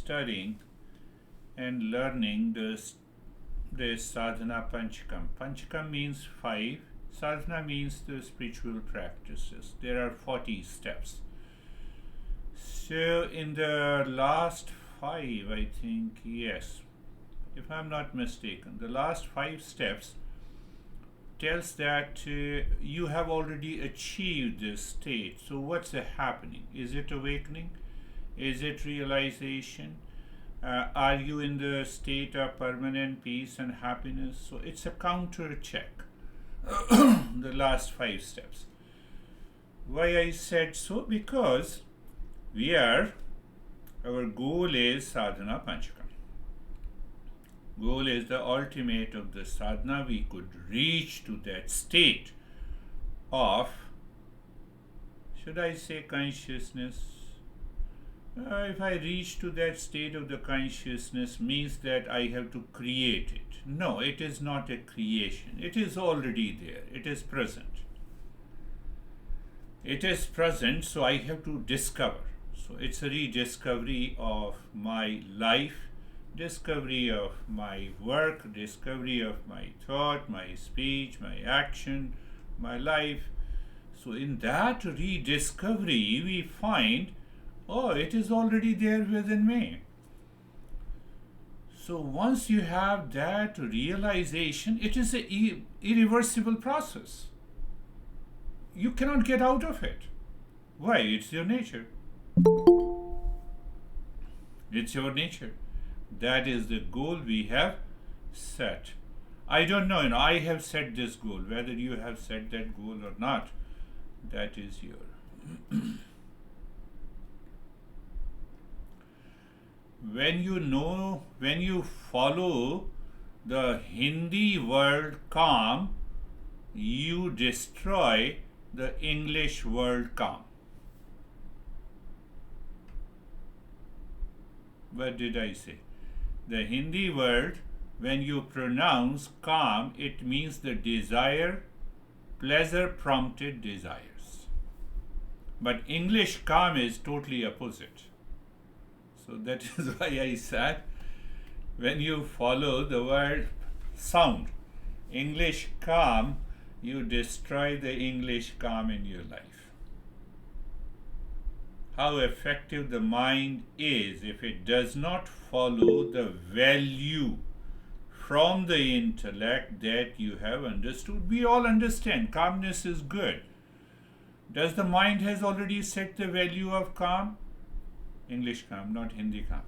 studying and learning this sadhana panchakam. Panchakam means 5, sadhana means the spiritual practices. There are 40 steps. So in the last 5, I think, yes, if I'm not mistaken, the last 5 steps tells that you have already achieved this state. So what's happening? Is it awakening? Is it realization? Are you in the state of permanent peace and happiness? So it's a counter check. The last 5 steps. Why I said so? Because our goal is sadhana panchakam. Goal is the ultimate of the sadhana. We could reach to that state of, should I say, consciousness? If I reach to that state of the consciousness means that I have to create it. No, it is not a creation. It is already there. It is present. It is present, so I have to discover. So it's a rediscovery of my life, discovery of my work, discovery of my thought, my speech, my action, my life. So in that rediscovery, we find, oh, it is already there within me. So once you have that realization, it is an irreversible process. You cannot get out of it. Why? It's your nature. It's your nature. That is the goal we have set. I don't know, I have set this goal. Whether you have set that goal or not, that is your. When you follow the Hindi word calm, you destroy the English word calm. What did I say? The Hindi word, when you pronounce calm, it means the desire, pleasure-prompted desires. But English calm is totally opposite. So that is why I said, when you follow the word sound, English calm, you destroy the English calm in your life. How effective the mind is if it does not follow the value from the intellect that you have understood. We all understand calmness is good. Does the mind has already set the value of calm? English calm, not Hindi calm.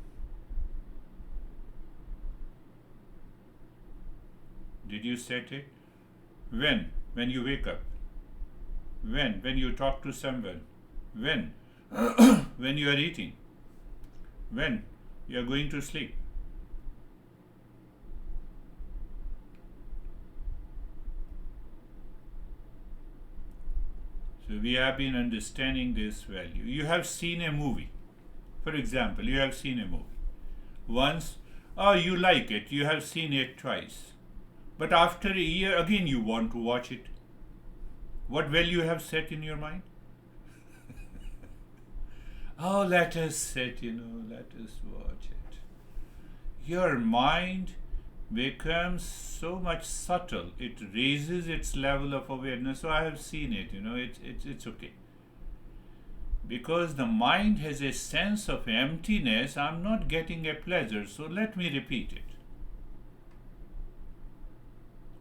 Did you set it? When? When you wake up. When? When you talk to someone. When? When you are eating. When? You are going to sleep. So we have been understanding this value. You have seen a movie. For example, you have seen a movie. Once, oh, you like it. You have seen it twice. But after a year, again you want to watch it. What value you have set in your mind? Oh, let us sit, let us watch it. Your mind becomes so much subtle. It raises its level of awareness. So I have seen it, it's okay. Because the mind has a sense of emptiness, I'm not getting a pleasure, so let me repeat it.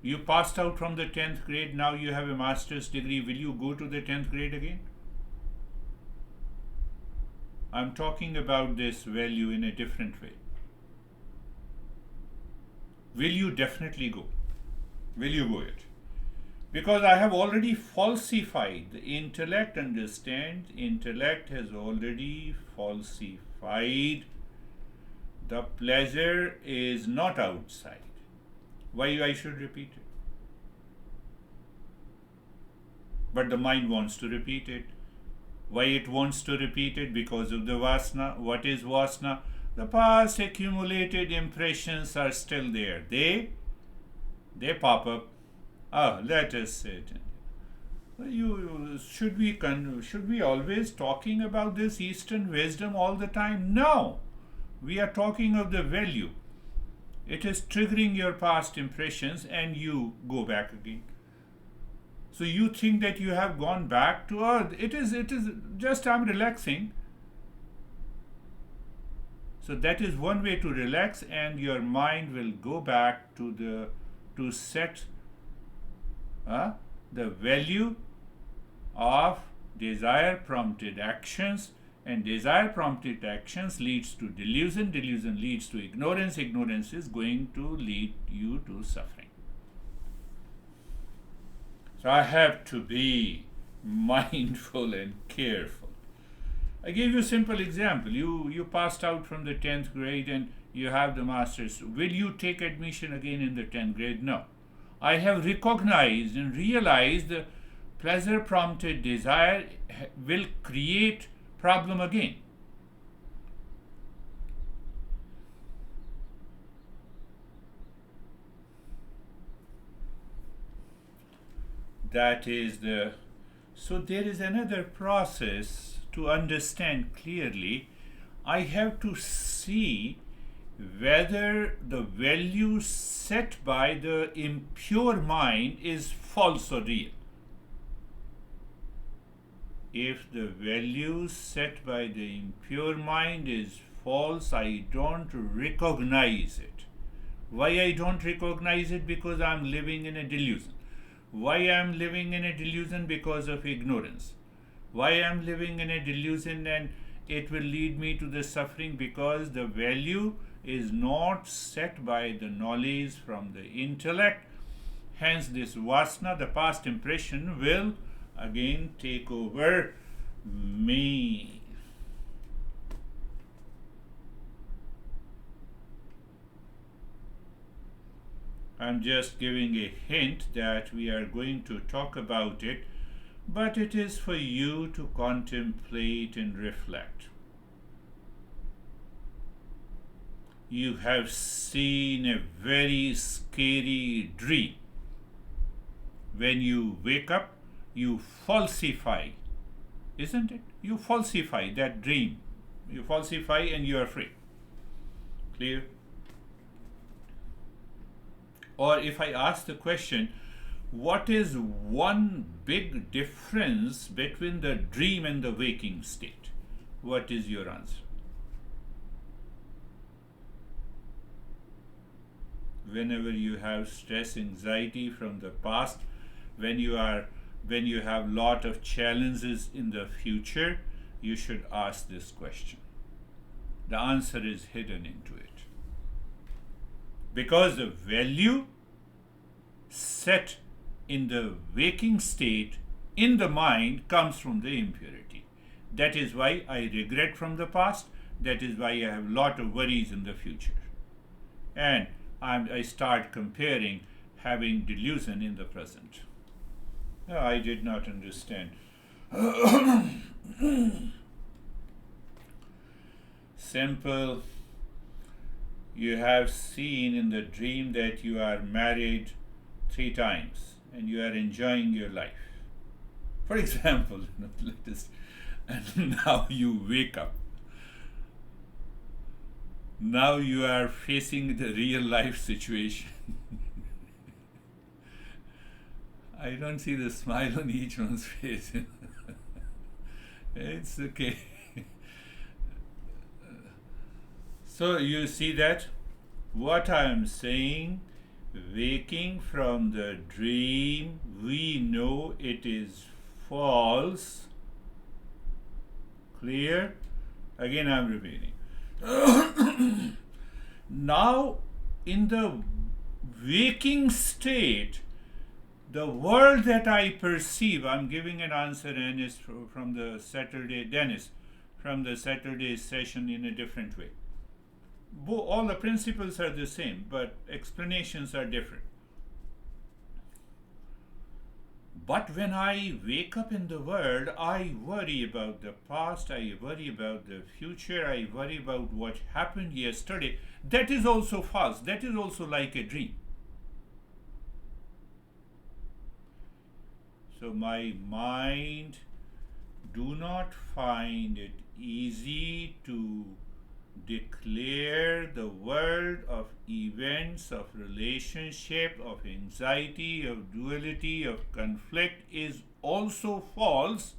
You passed out from the 10th grade, now you have a master's degree. Will you go to the 10th grade again? I'm talking about this value in a different way. Will you definitely go? Will you go it? Because I have already falsified. The intellect understands, intellect has already falsified. The pleasure is not outside. Why I should repeat it? But the mind wants to repeat it. Why it wants to repeat it? Because of the vasana. What is vasana? The past accumulated impressions are still there. They pop up. Let us sit. Should we always talking about this Eastern wisdom all the time? No. We are talking of the value. It is triggering your past impressions and you go back again. So you think that you have gone back to earth. It is just I'm relaxing. So that is one way to relax, and your mind will go back to set the value of desire prompted actions, and desire prompted actions leads to delusion, delusion leads to ignorance, ignorance is going to lead you to suffering. So I have to be mindful and careful. I gave you a simple example. You passed out from the 10th grade and you have the master's. Will you take admission again in the 10th grade? No. I have recognized and realized the pleasure prompted desire will create problem again. That is the so there is another process to understand clearly. I have to see whether the value set by the impure mind is false or real. If the value set by the impure mind is false, I don't recognize it. Why I don't recognize it? Because I am living in a delusion. Why I am living in a delusion? Because of ignorance. Why I am living in a delusion and it will lead me to the suffering? Because the value is not set by the knowledge from the intellect. Hence this vasana, the past impression, will again take over me. I'm just giving a hint that we are going to talk about it, but it is for you to contemplate and reflect. You have seen a very scary dream. When you wake up, you falsify, isn't it? You falsify that dream. You falsify and you are free. Clear? Or if I ask the question, what is one big difference between the dream and the waking state? What is your answer? Whenever you have stress, anxiety from the past, when you have lot of challenges in the future, you should ask this question. The answer is hidden into it. Because the value set in the waking state in the mind comes from the impurity. That is why I regret from the past. That is why I have lot of worries in the future. And I start comparing having delusion in the present. No, I did not understand. Simple. You have seen in the dream that you are married 3 times and you are enjoying your life. For example, and now you wake up. Now you are facing the real life situation. I don't see the smile on each one's face. It's okay. So you see that what I am saying, waking from the dream, we know it is false. Clear? Again I am repeating. Now in the waking state, the world that I perceive, I'm giving an answer, Dennis, from the Saturday session in a different way. All the principles are the same, but explanations are different. But when I wake up in the world, I worry about the past, I worry about the future, I worry about what happened yesterday. That is also false. That is also like a dream. So my mind do not find it easy to declare the world of events, of relationship, of anxiety, of duality, of conflict is also false,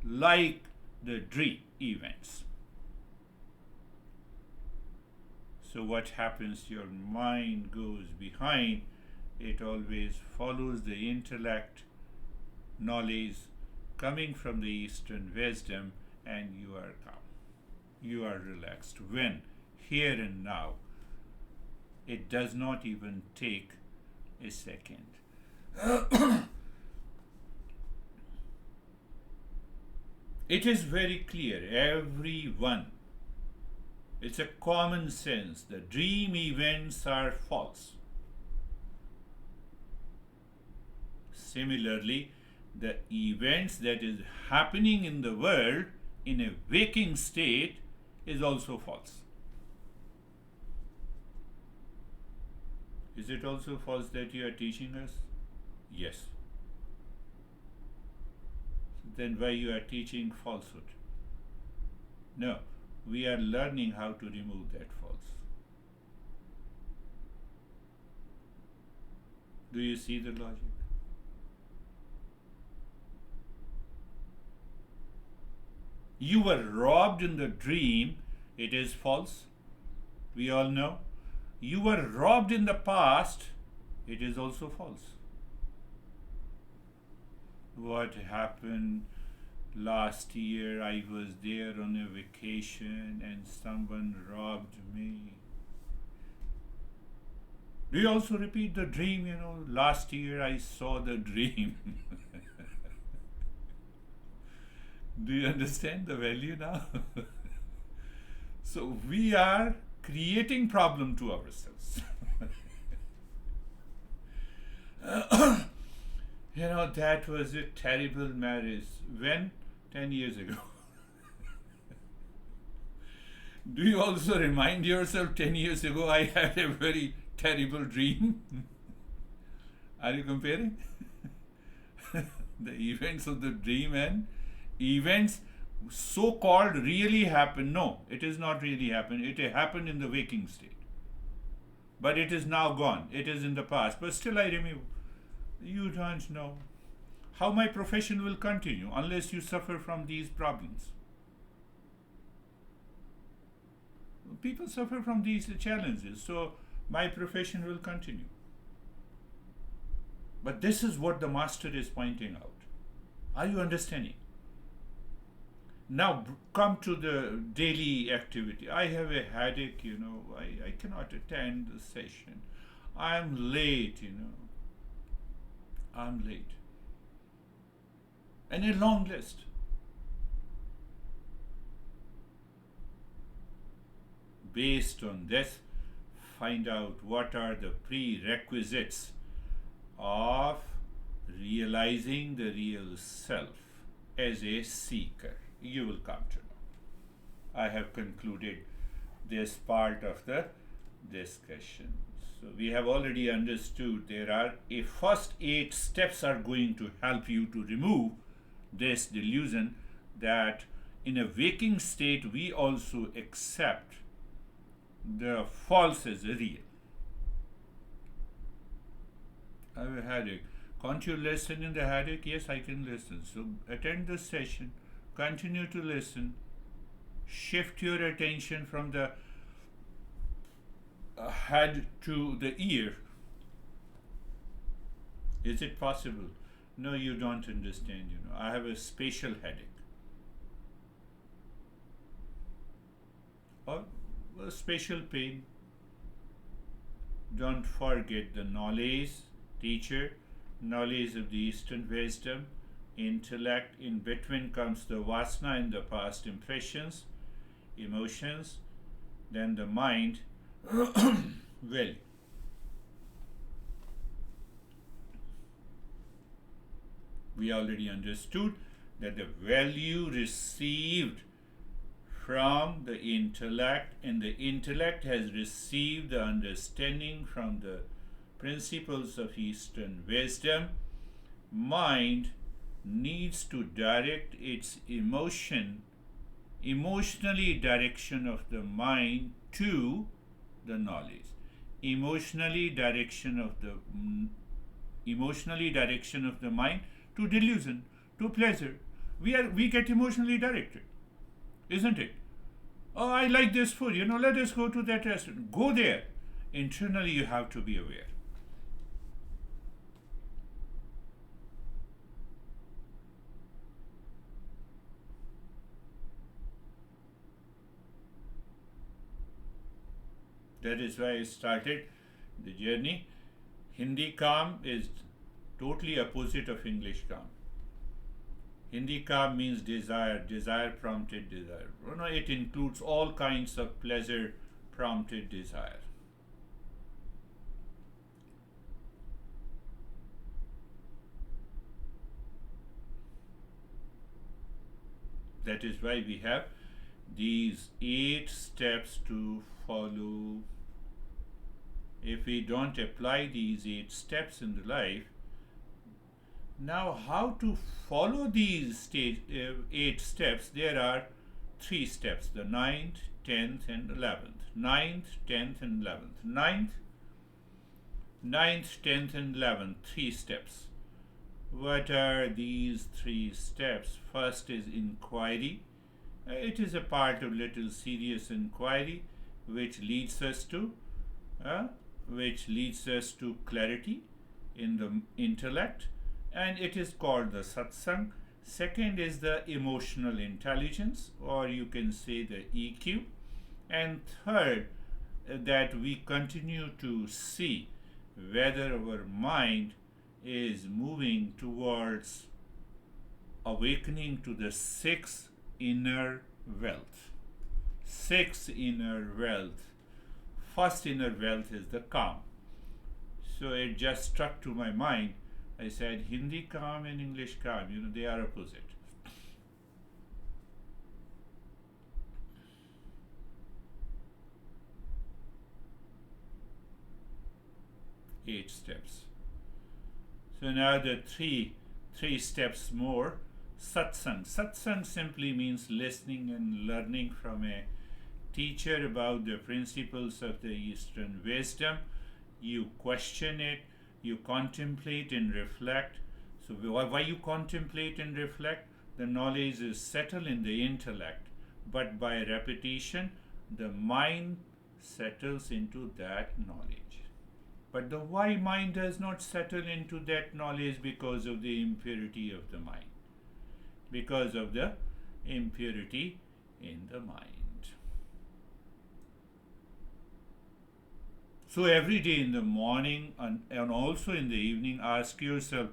like the dream events. So what happens? Your mind goes behind. It always follows the intellect, knowledge coming from the Eastern wisdom, and you are calm. You are relaxed. When? Here and now. It does not even take a second. It is very clear, everyone. It's a common sense. The dream events are false. Similarly, the events that is happening in the world in a waking state is also false. Is it also false that you are teaching us? Yes. Then why you are teaching falsehood? No, we are learning how to remove that false. Do you see the logic? You were robbed in the dream, it is false. We all know. You were robbed in the past, it is also false. What happened last year? I was there on a vacation and someone robbed me. Do you also repeat the dream? Last year I saw the dream. Do you understand the value now? So we are creating problem to ourselves. That was a terrible marriage. When? 10 years ago. Do you also remind yourself 10 years ago I had a very terrible dream? Are you comparing? The events of the dream and events so-called really happen. No, it is not really happened. It happened in the waking state. But it is now gone. It is in the past. But still I remember. You don't know how my profession will continue unless you suffer from these problems. People suffer from these challenges, so my profession will continue. But this is what the master is pointing out. Are you understanding? Now come to the daily activity. I have a headache, I cannot attend the session. I'm late, I'm late. And a long list. Based on this, find out what are the prerequisites of realizing the real self as a seeker. You will come to know. I have concluded this part of the discussion. So we have already understood there are a first 8 steps are going to help you to remove this delusion that in a waking state we also accept the false as a real. I have a headache. Can't you listen in the headache? Yes, I can listen. So attend the session. Continue to listen. Shift your attention from the head to the ear. Is it possible? No, you don't understand. I have a spatial headache. Or a spatial pain. Don't forget the knowledge, teacher, knowledge of the Eastern wisdom, intellect. In between comes the vasana and the past impressions, emotions, then the mind, will. We already understood that the value received from the intellect, and the intellect has received the understanding from the principles of Eastern wisdom. Mind needs to direct its emotion Emotionally direction of the mind to the knowledge. Emotionally direction of the emotionally direction of the mind to delusion, to pleasure. We get emotionally directed, isn't it? Oh, I like this food, let us go to that restaurant. Go there. Internally, you have to be aware. That is why I started the journey. Hindi calm is totally opposite of English calm. Hindi calm means desire, desire prompted desire. It includes all kinds of pleasure prompted desire. That is why we have these 8 steps to follow. If we don't apply these 8 steps in the life, now how to follow these 8 steps? There are 3 steps, the 9th, 10th and 11th. 9th, 10th and 11th. 9th, 10th and 11th, 3 steps. What are these 3 steps? First is inquiry. It is a part of little serious inquiry which leads us to clarity in the intellect, and it is called the satsang. Second is the emotional intelligence, or you can say the EQ. And third, that we continue to see whether our mind is moving towards awakening to the 6 inner wealth. 6 inner wealth. First inner wealth is the calm. So it just struck to my mind. I said Hindi calm and English calm, they are opposite. 8 steps. So now the three steps more. Satsang. Satsang simply means listening and learning from a teacher about the principles of the Eastern wisdom. You question it, you contemplate and reflect. So why you contemplate and reflect? The knowledge is settled in the intellect, but by repetition, the mind settles into that knowledge. But the why mind does not settle into that knowledge because of the impurity of the mind. Because of the impurity in the mind. So every day in the morning and also in the evening, ask yourself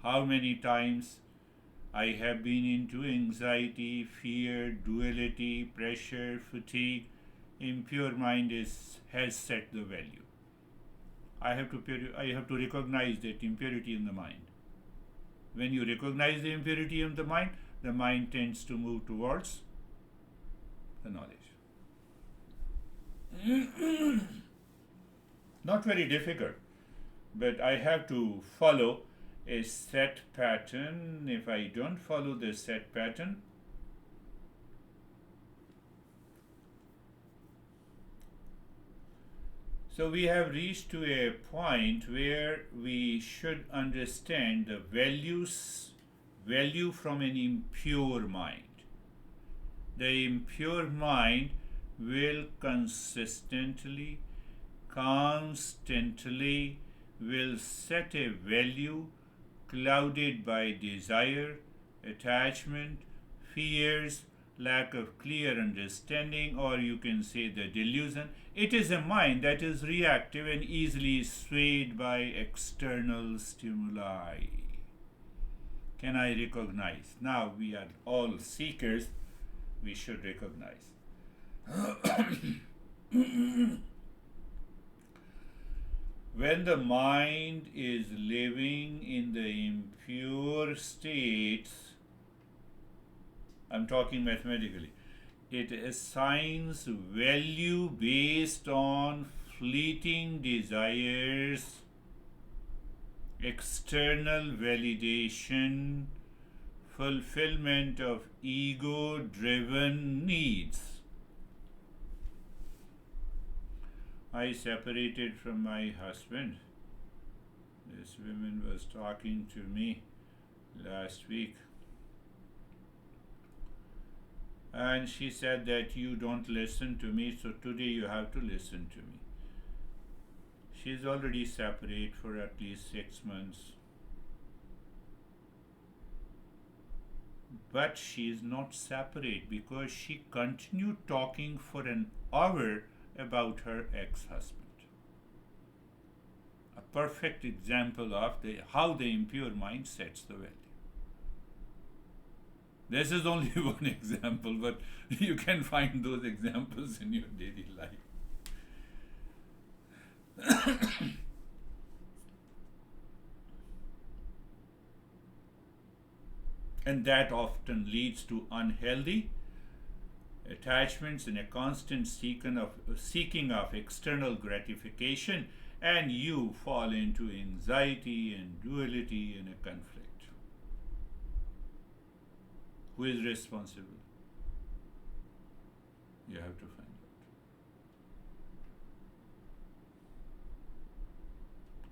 how many times I have been into anxiety, fear, duality, pressure, fatigue. Impure mind has set the value. I have to recognize that impurity in the mind. When you recognize the impurity in the mind tends to move towards the knowledge. Not very difficult, but I have to follow a set pattern. If I don't follow the set pattern, so we have reached to a point where we should understand the value from an impure mind. The impure mind will constantly will set a value clouded by desire, attachment, fears, lack of clear understanding, or you can say the delusion. It is a mind that is reactive and easily swayed by external stimuli. Can I recognize? Now we are all seekers, we should recognize. When the mind is living in the impure states, I'm talking mathematically, it assigns value based on fleeting desires, external validation, fulfillment of ego-driven needs. I separated from my husband. This woman was talking to me last week. And she said that you don't listen to me, so today you have to listen to me. She's already separate for at least 6 months. But she is not separate because she continued talking for an hour about her ex-husband. A perfect example of how the impure mind sets the value. This is only one example, but you can find those examples in your daily life. And that often leads to unhealthy attachments and a constant seeking of external gratification, and you fall into anxiety and duality and a conflict. Who is responsible? You have to find out.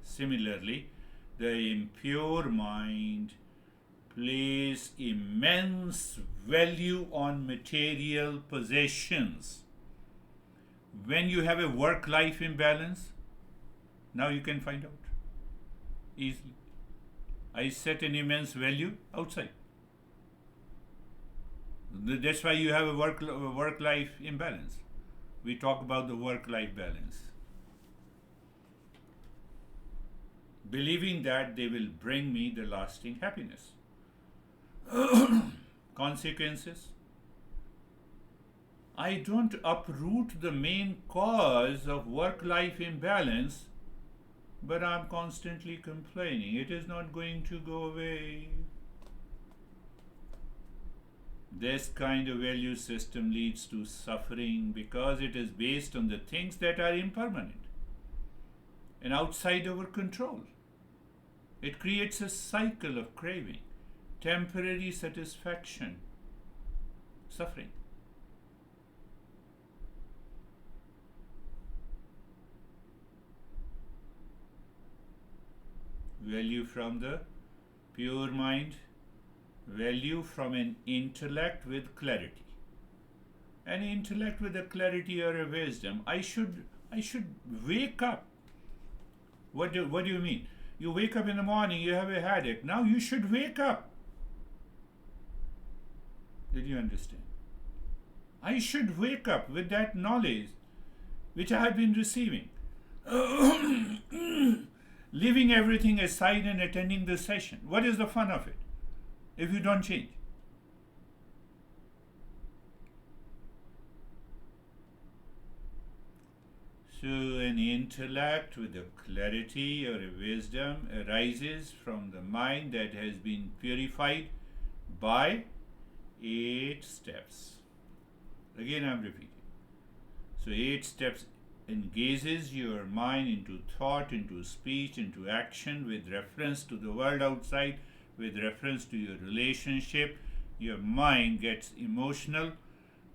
Similarly, the impure mind place immense value on material possessions. When you have a work-life imbalance, now you can find out easily. I set an immense value outside. That's why you have a work-life imbalance. We talk about the work-life balance. Believing that they will bring me the lasting happiness. Consequences. I don't uproot the main cause of work-life imbalance, but I'm constantly complaining. It is not going to go away. This kind of value system leads to suffering because it is based on the things that are impermanent and outside our control. It creates a cycle of craving, temporary satisfaction, suffering. Value from the pure mind, value from an intellect with clarity. An intellect with a clarity or a wisdom. I should wake up. What do you mean? You wake up in the morning, you have a headache. Now you should wake up. Did you understand? I should wake up with that knowledge which I have been receiving. Leaving everything aside and attending the session. What is the fun of it if you don't change? So an intellect with a clarity or a wisdom arises from the mind that has been purified by 8 steps. Again, I'm repeating. So 8 steps engages your mind into thought, into speech, into action with reference to the world outside, with reference to your relationship. Your mind gets emotional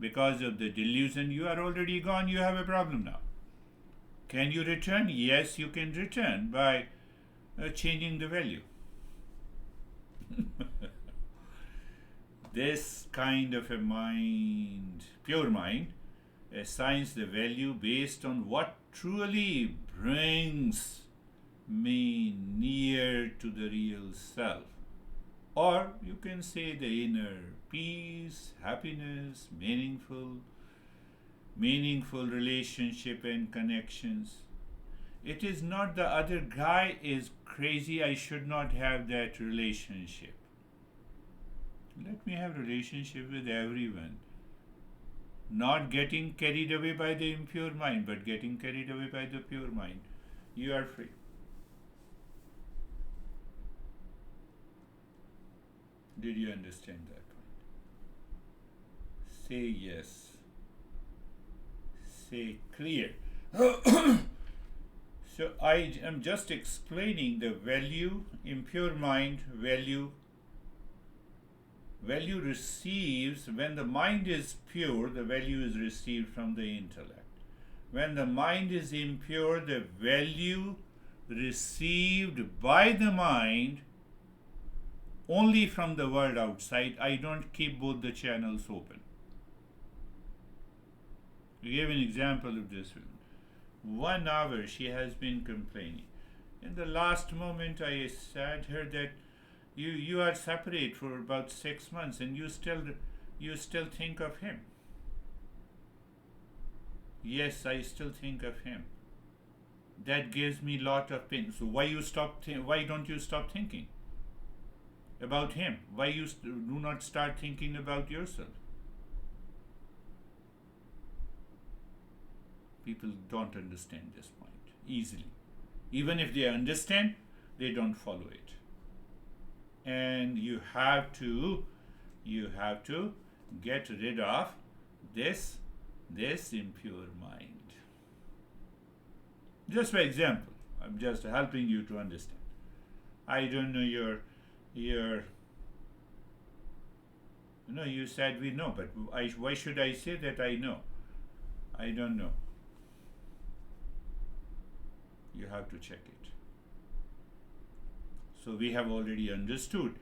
because of the delusion. You are already gone, you have a problem now. Can you return? Yes, you can return by changing the value. This kind of a mind, pure mind, assigns the value based on what truly brings me near to the real self. Or you can say the inner peace, happiness, meaningful relationship and connections. It is not the other guy is crazy, I should not have that relationship. Let me have relationship with everyone. Not getting carried away by the impure mind, but getting carried away by the pure mind. You are free. Did you understand that point? Say yes. Say clear. So I am just explaining the value, impure mind value Value receives, when the mind is pure, the value is received from the intellect. When the mind is impure, the value received by the mind only from the world outside. I don't keep both the channels open. To give an example of this, 1 hour she has been complaining. In the last moment, I said her that you are separate for about 6 months and you still think of him. Yes, I still think of him. That gives me lot of pain. So why don't you stop thinking about him? Why you do not start thinking about yourself? People don't understand this point easily. Even if they understand, they don't follow it. And you have to get rid of this impure mind. Just for example, I'm just helping you to understand. I don't know your you said we know, but why should I say that I know? I don't know. You have to check it. So we have already understood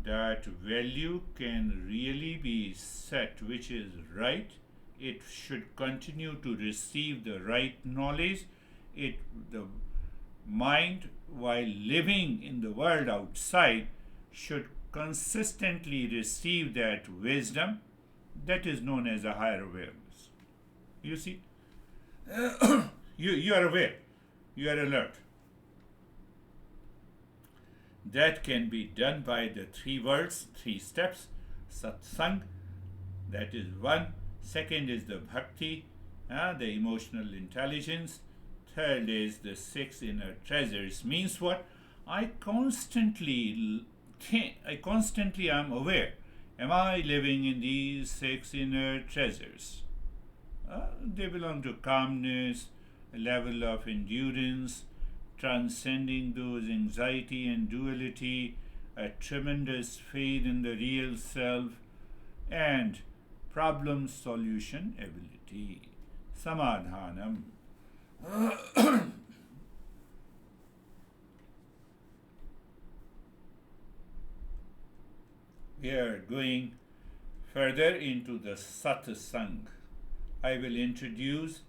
that value can really be set, which is right. It should continue to receive the right knowledge. The mind, while living in the world outside, should consistently receive that wisdom that is known as a higher awareness. You see, you are aware, you are alert. That can be done by the 3 words, 3 steps. Satsang, that is 1. Second is the Bhakti, the emotional intelligence. Third is the 6 inner treasures. Means what? I constantly am aware. Am I living in these 6 inner treasures? They belong to calmness, a level of endurance, transcending those anxiety and duality, a tremendous faith in the real self, and problem solution ability. Samadhanam. We are going further into the Satsang. I will introduce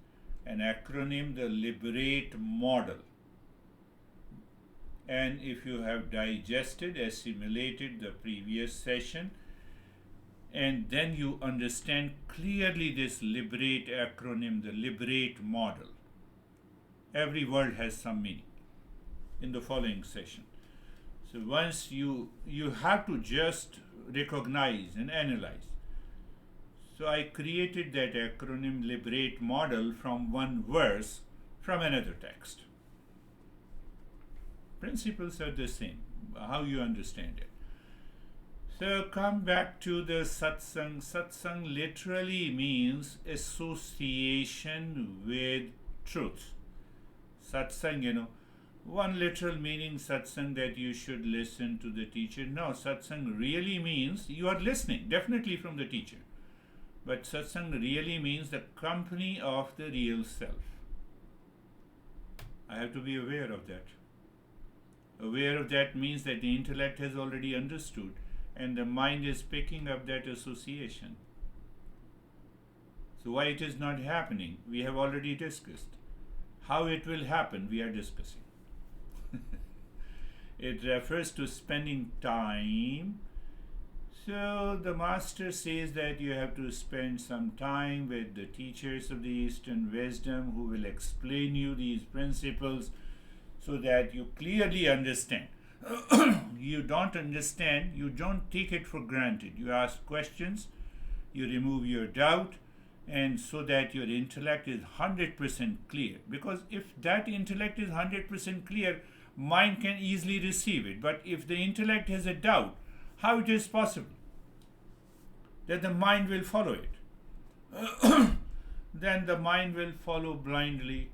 an acronym, the Liberate Model. And if you have digested, assimilated the previous session, and then you understand clearly this Liberate acronym, the Liberate Model. Every word has some meaning in the following session. So once you have to just recognize and analyze. So I created that acronym Liberate Model from one verse from another text. Principles are the same, how you understand it. So come back to the Satsang. Satsang literally means association with truth. Satsang, one literal meaning Satsang that you should listen to the teacher. No, Satsang really means you are listening, definitely from the teacher. But Satsang really means the company of the real self. I have to be aware of that. Aware of that means that the intellect has already understood and the mind is picking up that association. So why it is not happening, we have already discussed. How it will happen, we are discussing. It refers to spending time. So the master says that you have to spend some time with the teachers of the Eastern wisdom who will explain you these principles so that you clearly understand. You don't understand, you don't take it for granted. You ask questions, you remove your doubt, and so that your intellect is 100% clear. Because if that intellect is 100% clear, mind can easily receive it. But if the intellect has a doubt, how it is possible that the mind will follow it? Then the mind will follow blindly.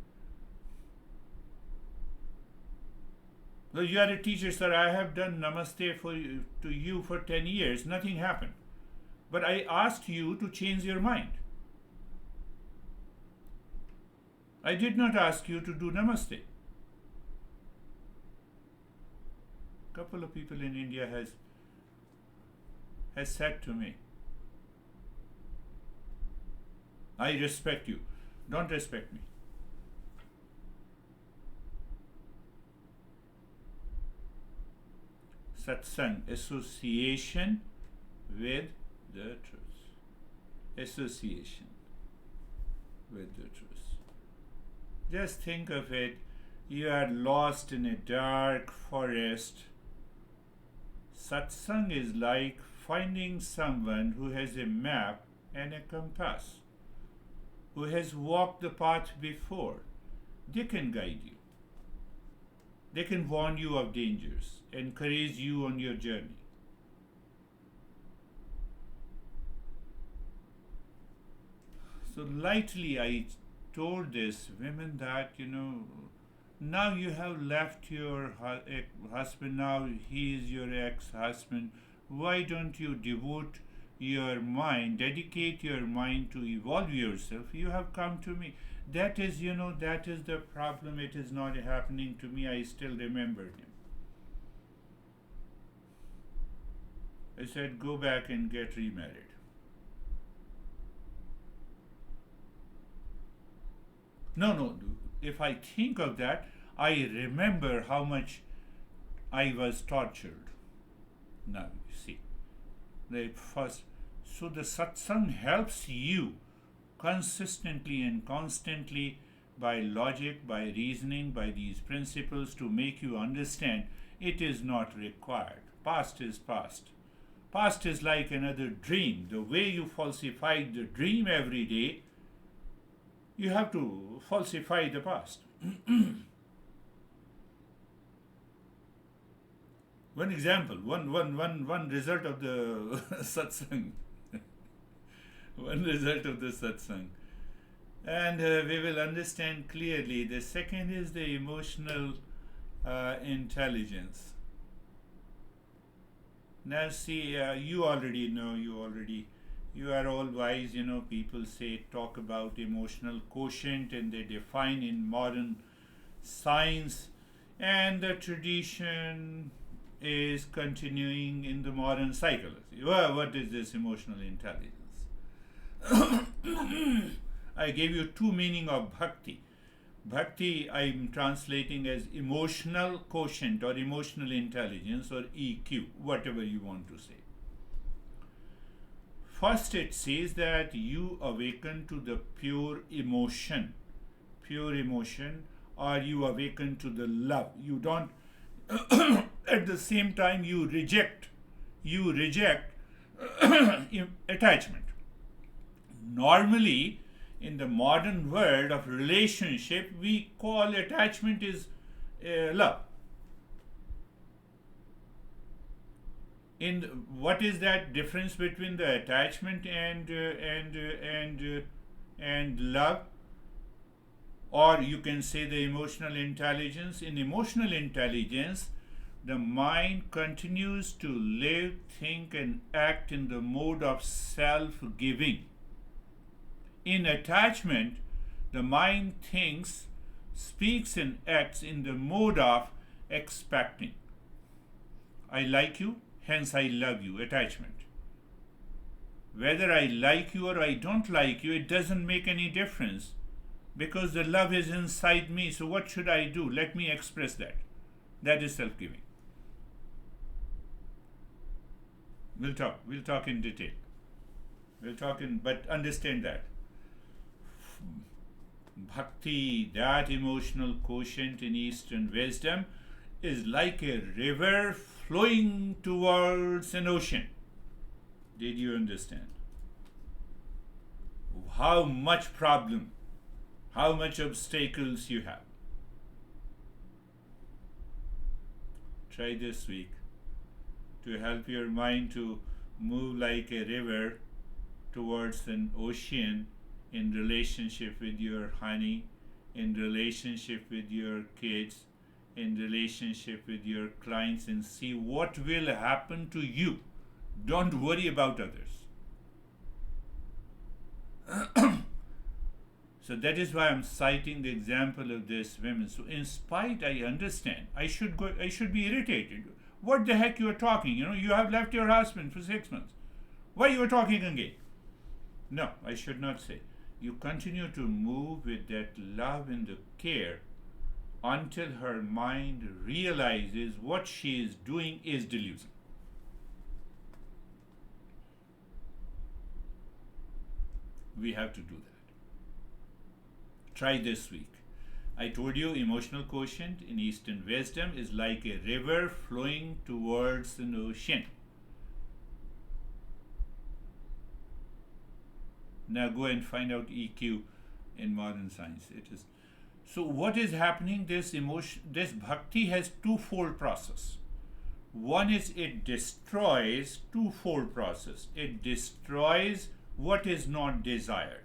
So you are a teacher, sir. I have done namaste to you for 10 years. Nothing happened. But I asked you to change your mind. I did not ask you to do namaste. Couple of people in India has said to me, I respect you. Don't respect me. Satsang, association with the truth. Association with the truth. Just think of it. You are lost in a dark forest. Satsang is like finding someone who has a map and a compass, who has walked the path before. They can guide you. They can warn you of dangers, encourage you on your journey. So lightly I told this women that, now you have left your husband, now he is your ex-husband. Why don't you devote your mind, dedicate your mind to evolve yourself? You have come to me. That is the problem. It is not happening to me. I still remember him. I said, go back and get remarried. No. If I think of that, I remember how much I was tortured. Now, you see. So the satsang helps you consistently and constantly by logic, by reasoning, by these principles to make you understand it is not required. Past is past. Past is like another dream. The way you falsified the dream every day, you have to falsify the past. One example, one result of the satsang. One result of the satsang. And we will understand clearly. The second is the emotional intelligence. Now see, you already know, you are all wise, people talk about emotional quotient and they define in modern science, and the tradition is continuing in the modern psychology. Well, what is this emotional intelligence? I gave you two meanings of bhakti. Bhakti I am translating as emotional quotient or emotional intelligence or EQ, whatever you want to say. First it says that you awaken to the pure emotion, or you awaken to the love. You don't, at the same time you reject attachment. Normally, in the modern world of relationship, we call attachment is love. What is that difference between the attachment and love? Or you can say the emotional intelligence. In emotional intelligence, the mind continues to live, think, and act in the mode of self-giving. In attachment, the mind thinks, speaks, and acts in the mode of expecting. I like you, hence I love you, attachment. Whether I like you or I don't like you, it doesn't make any difference because the love is inside me. So what should I do? Let me express that. That is self-giving. We'll talk in detail. But understand that. Bhakti, that emotional quotient in Eastern wisdom, is like a river flowing towards an ocean. Did you understand? How much problem, how much obstacles you have. Try this week to help your mind to move like a river towards an ocean in relationship with your honey, in relationship with your kids, in relationship with your clients and see what will happen to you. Don't worry about others. So that is why I'm citing the example of this woman. So in spite, I understand, I should be irritated. What the heck you are talking? You have left your husband for 6 months. Why you are talking again? No, I should not say. You continue to move with that love and the care until her mind realizes what she is doing is delusion. We have to do that. Try this week. I told you emotional quotient in Eastern wisdom is like a river flowing towards an ocean. Now go and find out EQ in modern science. It is so. What is happening? This bhakti has twofold process. One is it destroys twofold process. It destroys what is not desired,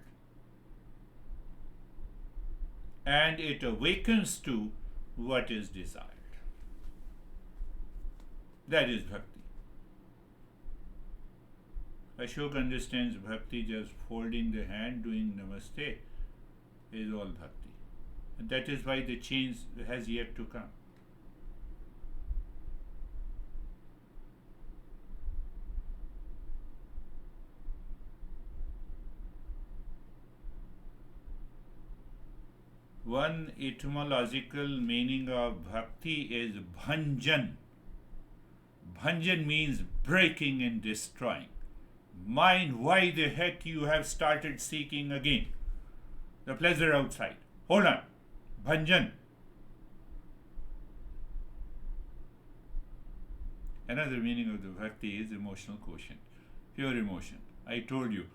and it awakens to what is desired. That is bhakti. Ashok understands bhakti just folding the hand, doing namaste is all bhakti. And that is why the change has yet to come. One etymological meaning of bhakti is bhanjan. Bhanjan means breaking and destroying. Mind, why the heck you have started seeking again the pleasure outside? Hold on. Bhanjan. Another meaning of the bhakti is emotional quotient, pure emotion. I told you.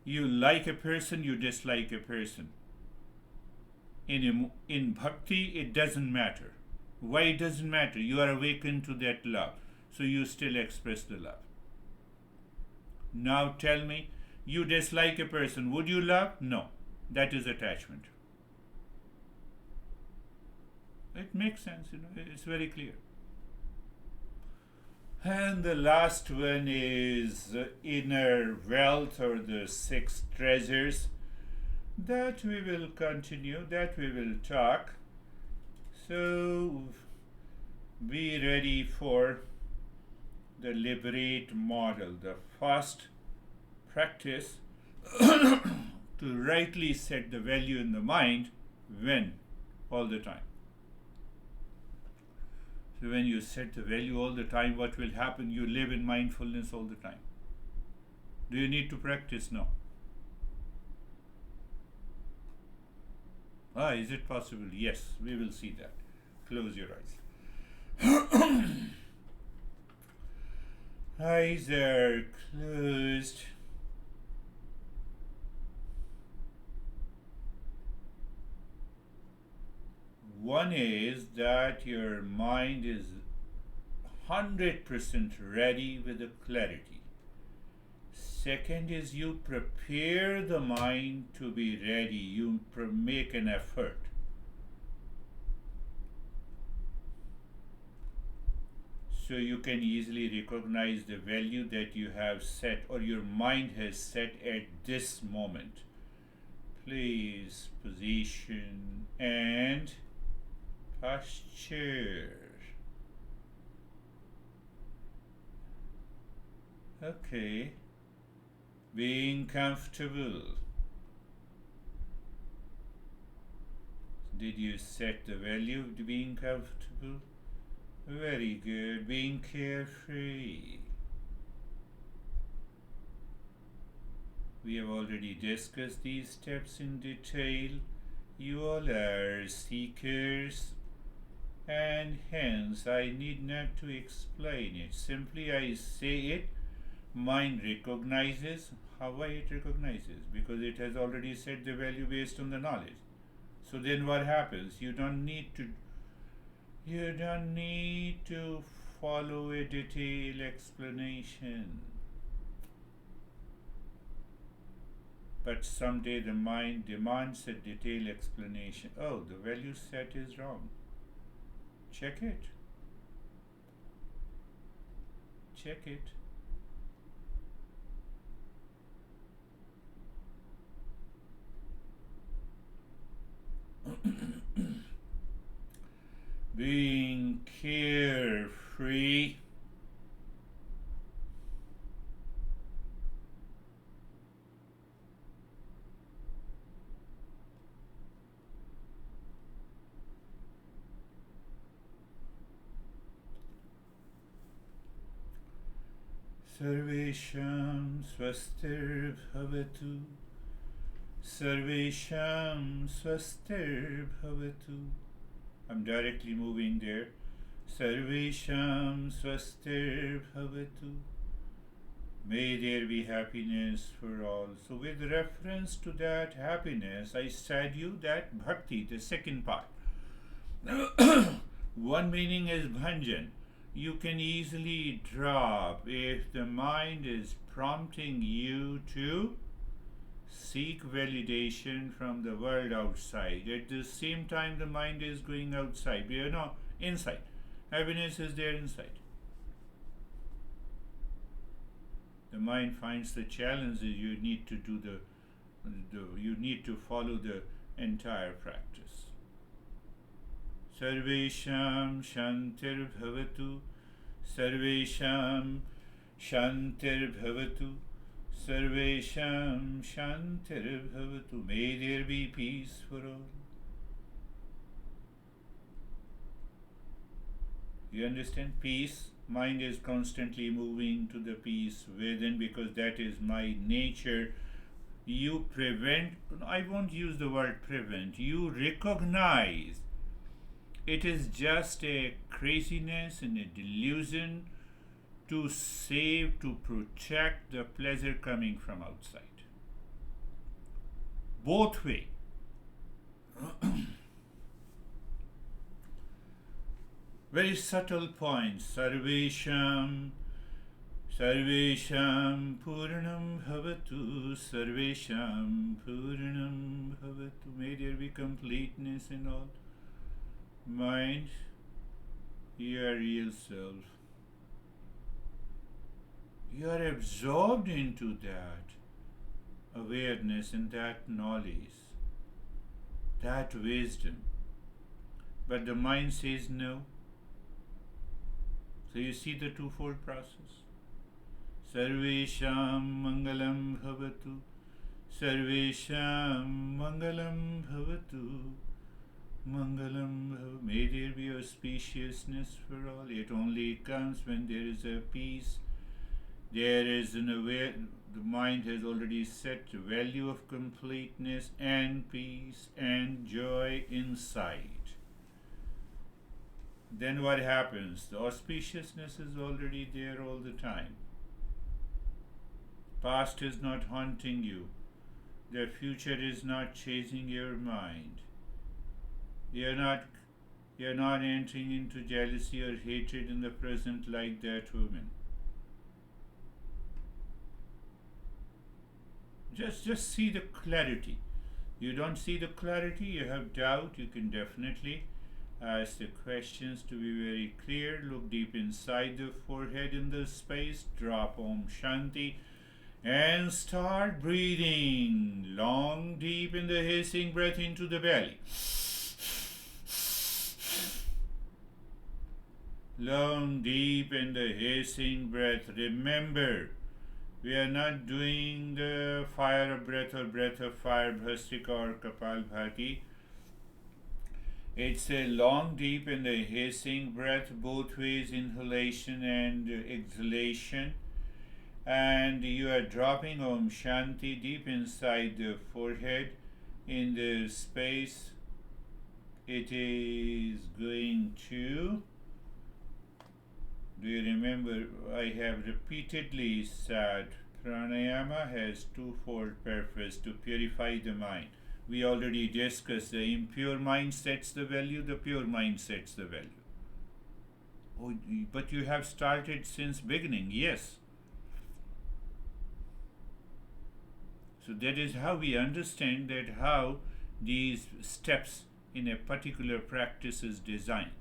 You like a person, you dislike a person. In bhakti, it doesn't matter. Why it doesn't matter? You are awakened to that love, so you still express the love. Now tell me, you dislike a person, would you love? No, that is attachment. It makes sense, it's very clear. And the last one is inner wealth, or the 6 treasures. That we will continue, that we will talk. So be ready for the liberate model, the first practice to rightly set the value in the mind. When? All the time. So when you set the value all the time, what will happen? You live in mindfulness all the time. Do you need to practice? No. Is it possible? Yes, we will see that. Close your eyes. Eyes are closed. One is that your mind is 100% ready with the clarity. Second is you prepare the mind to be ready. You make an effort. So you can easily recognize the value that you have set or your mind has set at this moment. Place, position, and posture. Okay. Being comfortable. Did you set the value of being comfortable? Very good. Being carefree. We have already discussed these steps in detail. You all are seekers, and hence I need not to explain it. Simply I say it. Mind recognizes. How it recognizes? Because it has already set the value based on the knowledge. So then what happens? You don't need to follow a detailed explanation. But someday the mind demands a detailed explanation. Oh, the value set is wrong. Check it. Check it. Being carefree. Sarvesham swastir bhavatu. Sarvesham swastir bhavatu. I'm directly moving there. Sarvesham swastir bhavatu. May there be happiness for all. So with reference to that happiness, I said you that bhakti, the second part. One meaning is bhanjan. You can easily drop if the mind is prompting you to seek validation from the world outside. At the same time, the mind is going outside. Inside. Happiness is there inside. The mind finds the challenges. You need to do you need to follow the entire practice. Sarvesham shantir bhavatu. Sarvesham shantir bhavatu. Sarvesham shantir bhavatu. May there be peace for all. You understand? Peace. Mind is constantly moving to the peace within because that is my nature. You prevent, I won't use the word prevent, you recognize it is just a craziness and a delusion to save, to protect the pleasure coming from outside. Both way. Very subtle points. Sarvesham Purnam Bhavatu. Sarvesham Purnam Bhavatu. May there be completeness in all. Mind, your real self. You are absorbed into that awareness and that knowledge, that wisdom. But the mind says no. So you see the twofold process. Sarvesham Mangalam Bhavatu. Sarvesham Mangalam Bhavatu. Mangalam Bhavatu. May there be auspiciousness for all. It only comes when there is a peace. There is an aware. The mind has already set the value of completeness and peace and joy inside. Then what happens? The auspiciousness is already there all the time. Past is not haunting you. The future is not chasing your mind. You're not entering into jealousy or hatred in the present like that woman. Just see the clarity. You don't see the clarity, you have doubt, you can definitely ask the questions to be very clear. Look deep inside the forehead in the space. Drop Om Shanti and start breathing long, deep in the hissing breath into the belly. Long, deep in the hissing breath. Remember, we are not doing the fire of breath or breath of fire, Bhastrika or Kapalbhati. It's a long, deep in the hissing breath, both ways, inhalation and exhalation. And you are dropping Om Shanti deep inside the forehead in the space. It is going to, do you remember, I have repeatedly said pranayama has twofold purpose: to purify the mind. We already discussed the impure mind sets the value, the pure mind sets the value. Oh, but you have started since beginning, yes. So that is how we understand that how these steps in a particular practice is designed.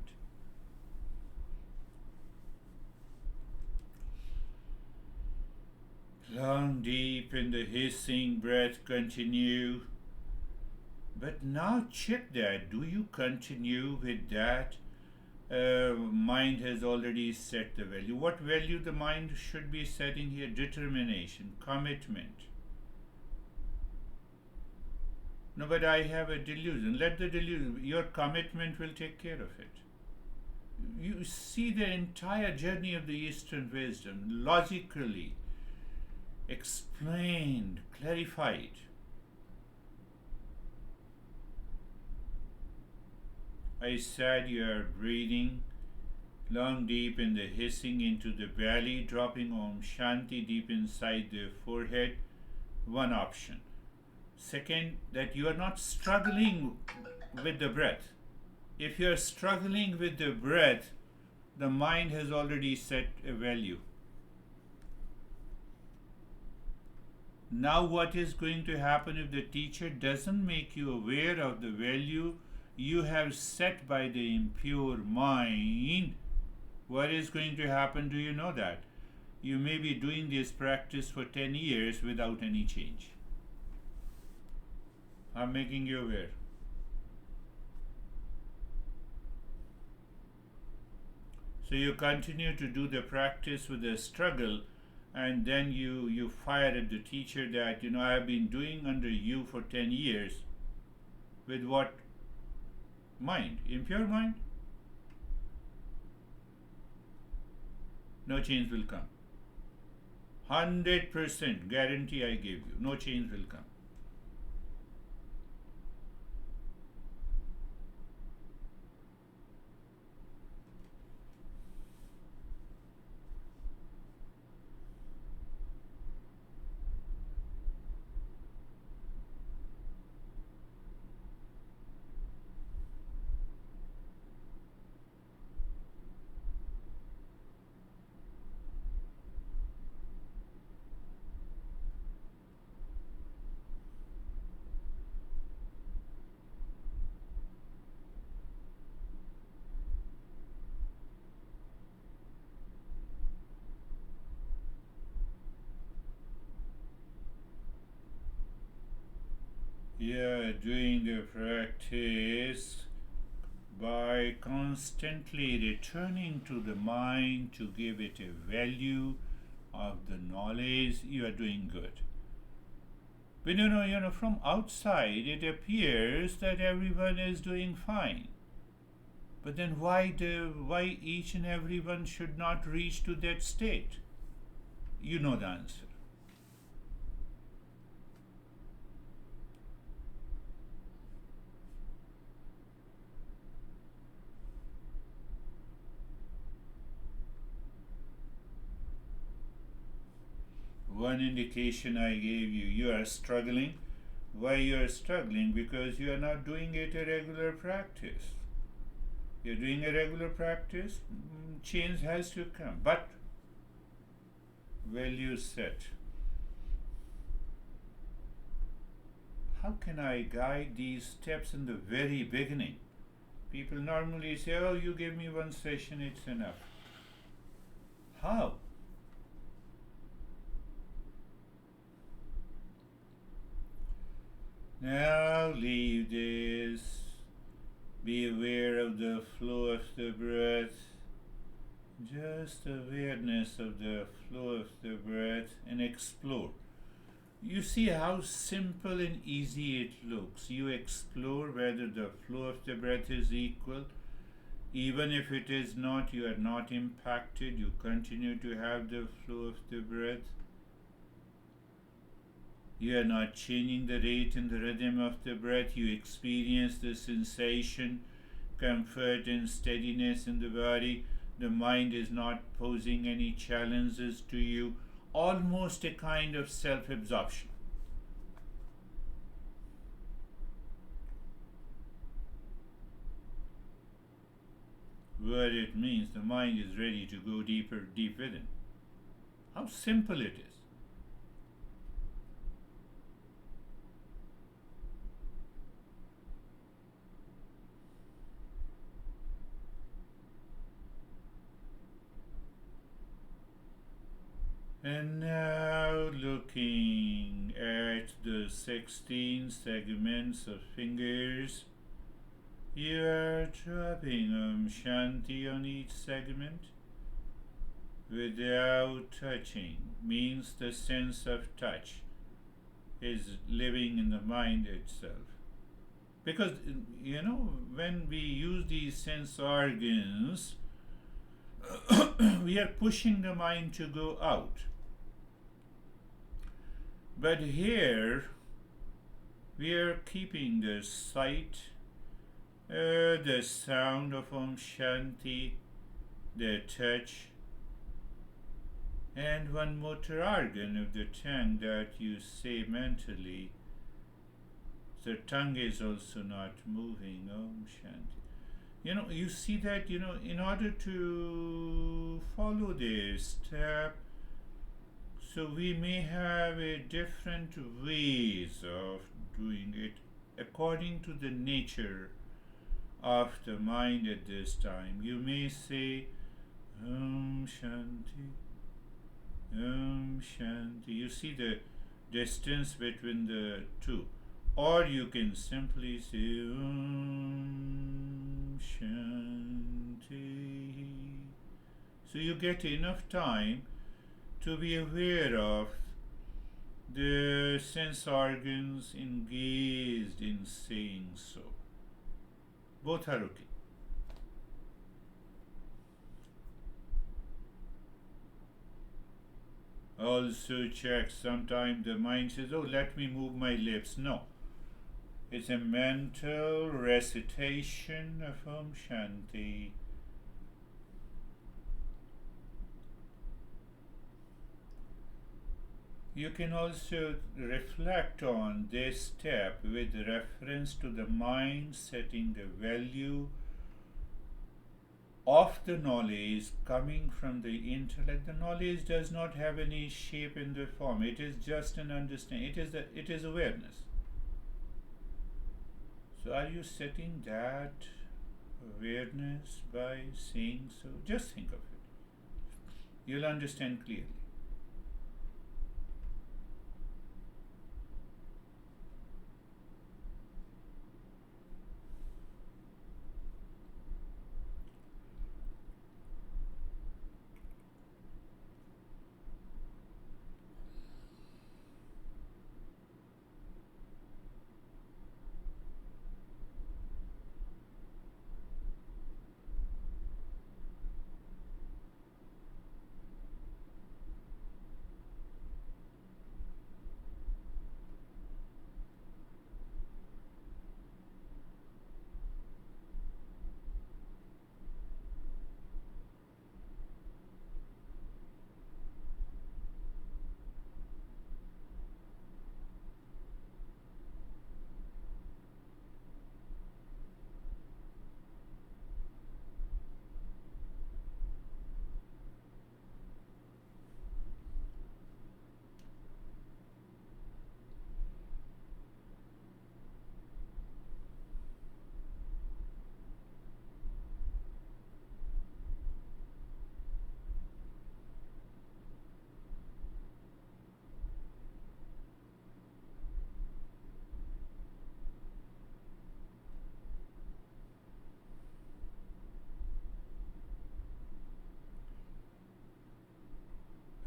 Long, deep in the hissing breath, continue. But now check that. Do you continue with that? Mind has already set the value. What value the mind should be setting here? Determination, commitment. No, but I have a delusion. Let the delusion, your commitment will take care of it. You see the entire journey of the Eastern wisdom logically explained, clarified. I said you are breathing long, deep in the hissing into the belly, dropping Om Shanti deep inside the forehead. One option. Second, that you are not struggling with the breath. If you are struggling with the breath, the mind has already set a value. Now, what is going to happen if the teacher doesn't make you aware of the value you have set by the impure mind? What is going to happen? Do you know that? You may be doing this practice for 10 years without any change. I'm making you aware. So you continue to do the practice with the struggle, and then you fire at the teacher that, I have been doing under you for 10 years. With what mind? Impure mind? No change will come. 100% guarantee I give you. No change will come. Yeah, doing the practice by constantly returning to the mind to give it a value of the knowledge, you are doing good. But from outside it appears that everyone is doing fine. But then why each and everyone should not reach to that state? You know the answer. One indication I gave you, you are struggling. Why you are struggling? Because you are not doing it a regular practice. You're doing a regular practice, change has to come. But value set. How can I guide these steps in the very beginning? People normally say, oh, you give me one session, it's enough. How? Now leave this. Be aware of the flow of the breath. Just awareness of the flow of the breath and explore. You see how simple and easy it looks. You explore whether the flow of the breath is equal. Even if it is not, you are not impacted. You continue to have the flow of the breath. You are not changing the rate and the rhythm of the breath. You experience the sensation, comfort, and steadiness in the body. The mind is not posing any challenges to you. Almost a kind of self-absorption. What it means, the mind is ready to go deep within. How simple it is. And now looking at the 16 segments of fingers. You are dropping Shanti on each segment without touching. Means the sense of touch is living in the mind itself. Because, when we use these sense organs, we are pushing the mind to go out. But here, we are keeping the sight, the sound of Shanti, the touch, and one motor organ of the tongue that you say mentally. The tongue is also not moving. Shanti. You see that, in order to follow this step, so we may have a different ways of doing it according to the nature of the mind at this time. You may say, Shanti, Shanti. You see the distance between the two. Or you can simply say Shanti. So you get enough time to be aware of the sense organs engaged in saying so. Both are okay. Also check, sometimes the mind says, let me move my lips. No. It's a mental recitation of Shanti. You can also reflect on this step with reference to the mind setting the value of the knowledge coming from the intellect. The knowledge does not have any shape in the form. It is just an understanding. It is awareness. So are you setting that awareness by saying so? Just think of it. You'll understand clearly.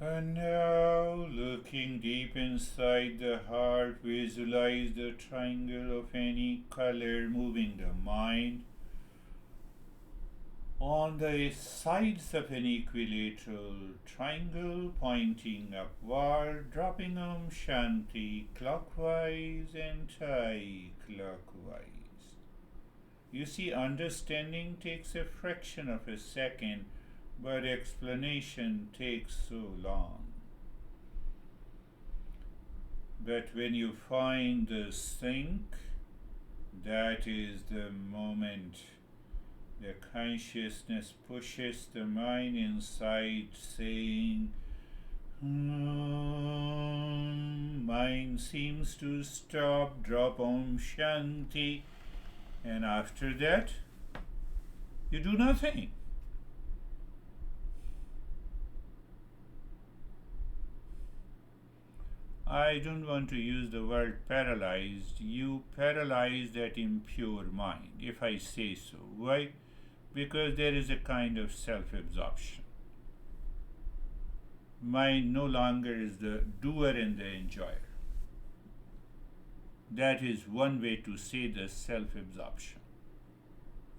And now, looking deep inside the heart, visualize the triangle of any color moving the mind on the sides of an equilateral triangle pointing upward, dropping Shanti clockwise and anti-clockwise. You see, understanding takes a fraction of a second, but explanation takes so long. But when you find the sync, that is the moment the consciousness pushes the mind inside, saying, mind seems to stop, drop Shanti, and after that, you do nothing. I don't want to use the word paralyzed. You paralyze that impure mind, if I say so. Why? Because there is a kind of self absorption. Mind no longer is the doer and the enjoyer. That is one way to say the self absorption.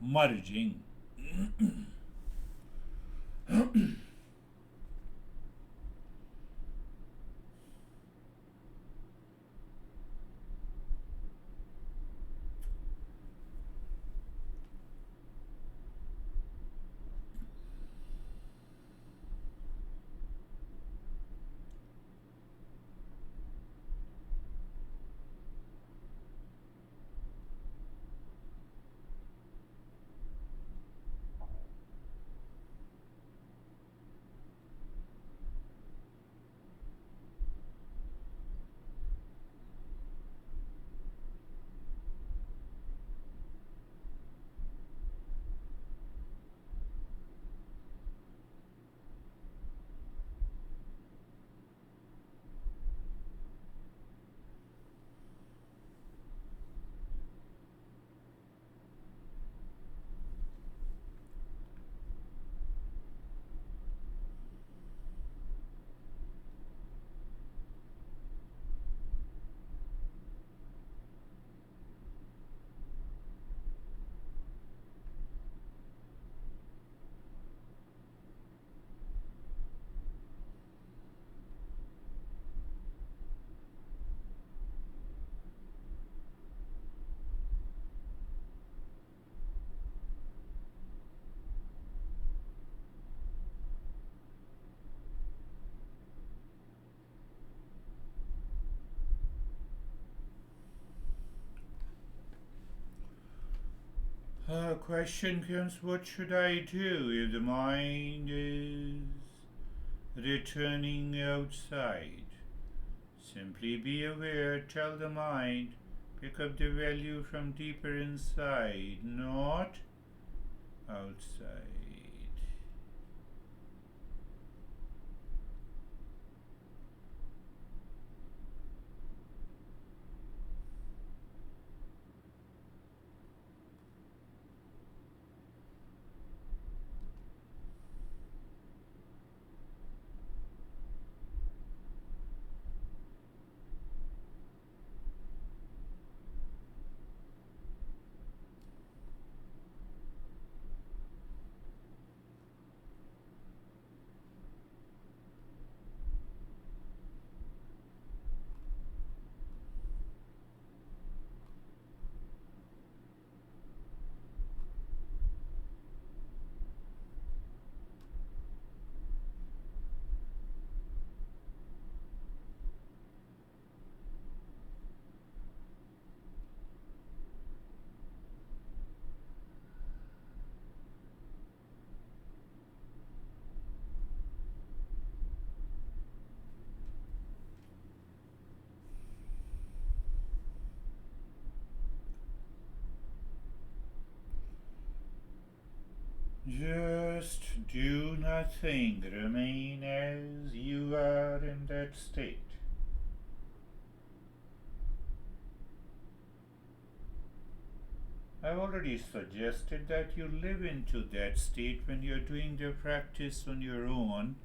Merging. Question comes, what should I do if the mind is returning outside? Simply be aware, tell the mind, pick up the value from deeper inside, not outside. Just do nothing, remain as you are in that state. I've already suggested that you live into that state when you're doing the practice on your own.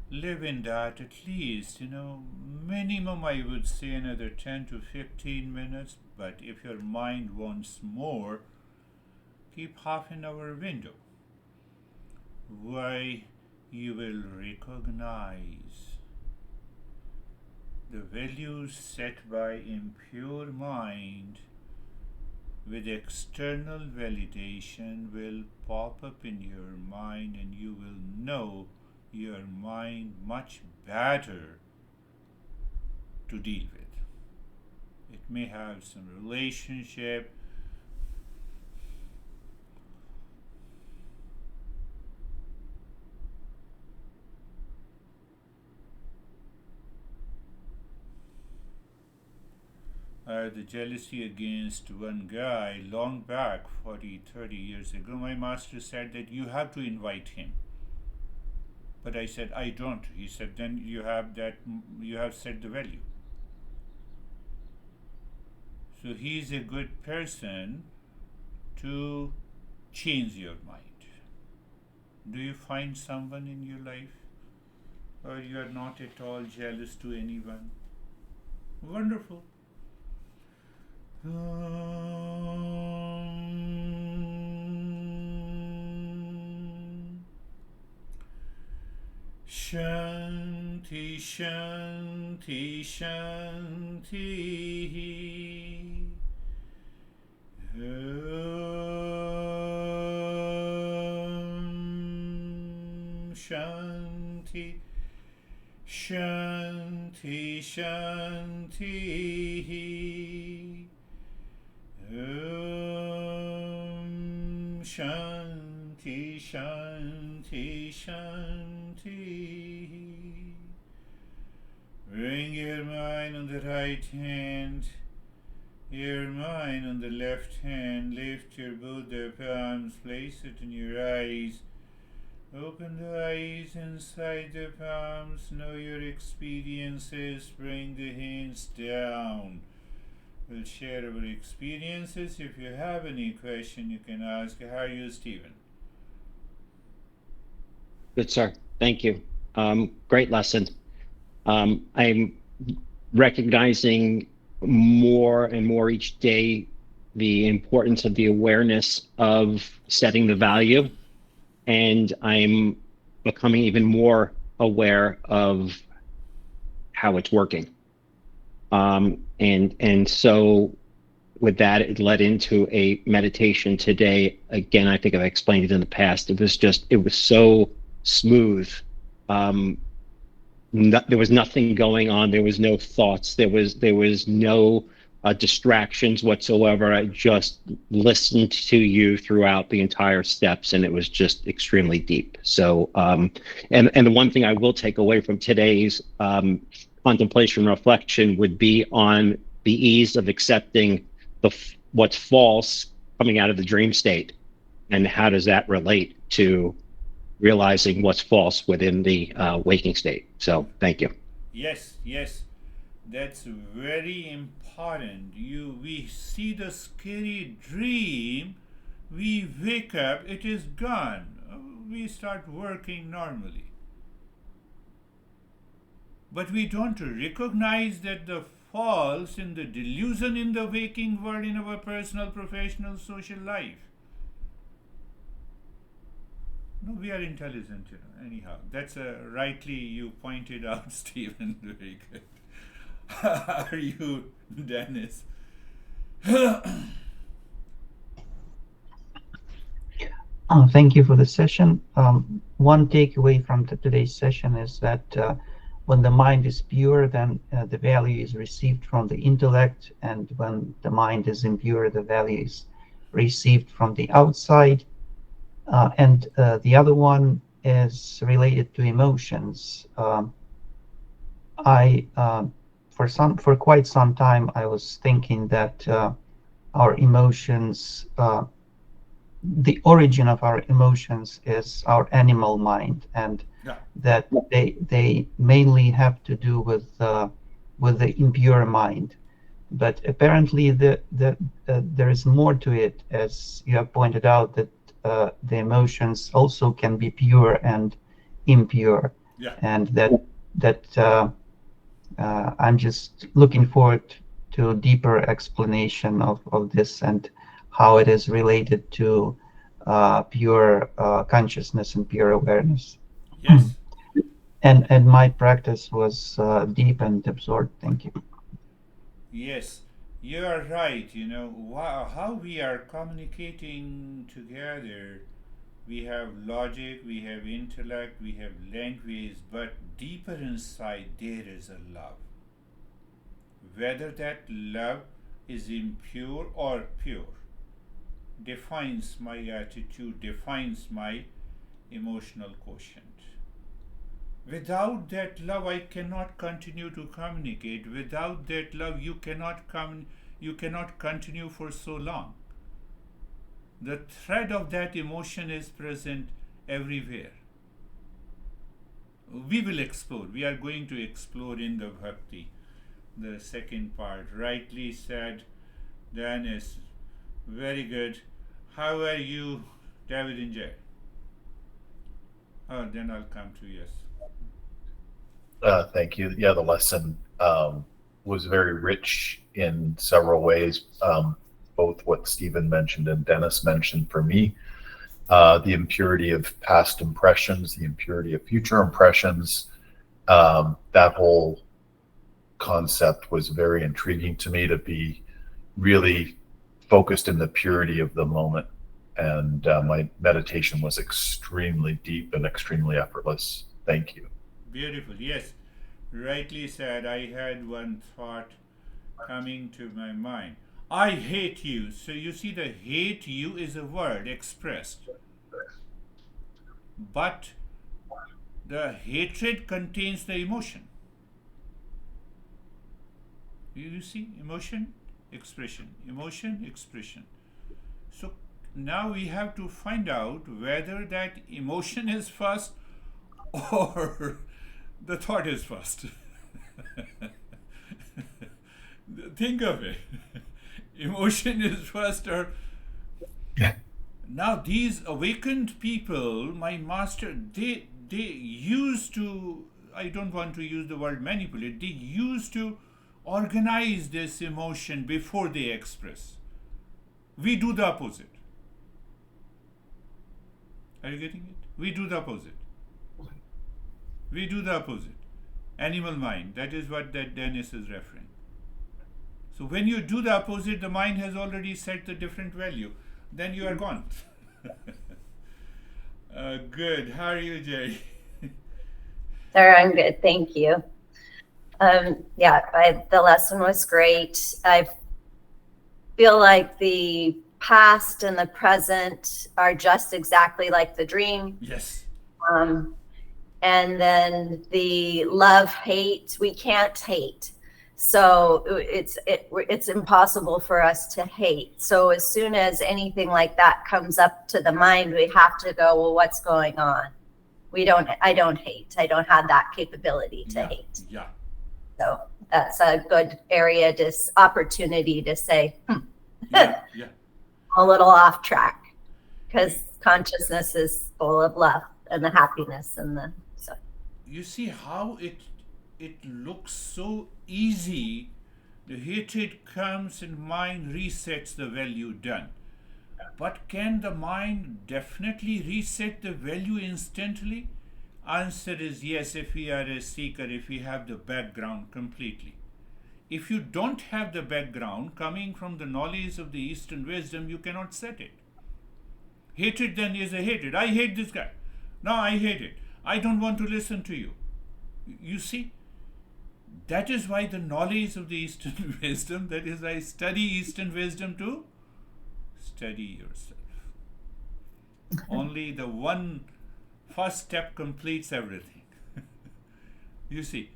Live in that at least, minimum I would say another 10 to 15 minutes, but if your mind wants more, keep half an hour window. Why, you will recognize the values set by impure mind with external validation will pop up in your mind, and you will know your mind much better to deal with. It may have some relationship. The jealousy against one guy long back, 40, 30 years ago. My master said that you have to invite him. But I said, I don't. He said, then you have set the value. So he is a good person to change your mind. Do you find someone in your life, or you are not at all jealous to anyone? Wonderful. Shanti, Shanti, Shanti. Shanti, Shanti, Shanti. Shanti, Shanti, Shanti. Bring your mind on the right hand, your mind on the left hand. Lift your both the palms, place it in your eyes. Open the eyes inside the palms. Know your experiences. Bring the hands down. We'll share our experiences. If you have any question, you can ask. How are you, Stephen? Good, sir. Thank you. Great lesson. I'm recognizing more and more each day the importance of the awareness of setting the value, and I'm becoming even more aware of how it's working. And so with that, it led into a meditation today. Again, I think I've explained it in the past. It was so smooth. There was nothing going on. There was no thoughts. There was no distractions whatsoever. I just listened to you throughout the entire steps, and it was just extremely deep. So, and the one thing I will take away from today's contemplation reflection would be on the ease of accepting what's false coming out of the dream state, and how does that relate to realizing what's false within the waking state. So thank you. Yes, yes, that's very important. We see the scary dream, we wake up, it is gone. We start working normally. But we don't recognize that the false in the delusion in the waking world in our personal, professional, social life. No, we are intelligent, anyhow. That's rightly you pointed out, Stephen. Very good. How are you, Dennis? Thank you for the session. One takeaway from today's session is that when the mind is pure, then the value is received from the intellect, and when the mind is impure, the value is received from the outside. And the other one is related to emotions. For quite some time, I was thinking that our emotions, the origin of our emotions is our animal mind, and that they mainly have to do with the impure mind. But apparently there is more to it, as you have pointed out, that the emotions also can be pure and impure. Yeah. And that I'm just looking forward to a deeper explanation of this and how it is related to pure consciousness and pure awareness. Yes. And my practice was deep and absorbed. Thank you. Yes, you are right. How we are communicating together. We have logic, we have intellect, we have language, but deeper inside there is a love. Whether that love is impure or pure defines my attitude, defines my emotional quotient. Without that love, I cannot continue to communicate. Without that love, you cannot continue for so long. The thread of that emotion is present everywhere. We will explore. We are going to explore in the Bhakti, the second part. Rightly said, Dennis, very good. How are you, David and Jay? Oh, then I'll come to yes. Thank you. Yeah, the lesson was very rich in several ways, both what Stephen mentioned and Dennis mentioned for me. The impurity of past impressions, the impurity of future impressions, that whole concept was very intriguing to me, to be really focused in the purity of the moment. And my meditation was extremely deep and extremely effortless. Thank you. Beautiful. Yes, rightly said. I had one thought coming to my mind. I hate you. So you see, the hate you is a word expressed. But the hatred contains the emotion. You see, emotion, expression, emotion, expression. So now we have to find out whether that emotion is first or the thought is first. Think of it. Emotion is first, or now these awakened people, my master, they used to, I don't want to use the word manipulate, they used to organize this emotion before they express. We do the opposite. Are you getting it? We do the opposite. We do the opposite. Animal mind, that is what that Dennis is referring. So when you do the opposite, the mind has already set the different value. Then you are gone. Good. How are you, Jay? Sir, I'm good. Thank you. The lesson was great. I feel like the past and the present are just exactly like the dream. Yes. And then the love, hate, we can't hate. So it's impossible for us to hate. So as soon as anything like that comes up to the mind, we have to go, well, what's going on? I don't hate. I don't have that capability to hate. Yeah. So that's a good area, opportunity to say, Yeah. a little off track, because consciousness is full of love and the happiness and the so. You see how it looks so easy. The hatred comes and mind resets the value, done. But can the mind definitely reset the value instantly? Answer is yes, if we are a seeker, if we have the background completely. If you don't have the background coming from the knowledge of the Eastern wisdom, you cannot set it. Hatred then is a hatred. I hate this guy. No, I hate it. I don't want to listen to you. You see? That is why the knowledge of the Eastern wisdom, that is why study Eastern wisdom to study yourself. Only the one first step completes everything. You see?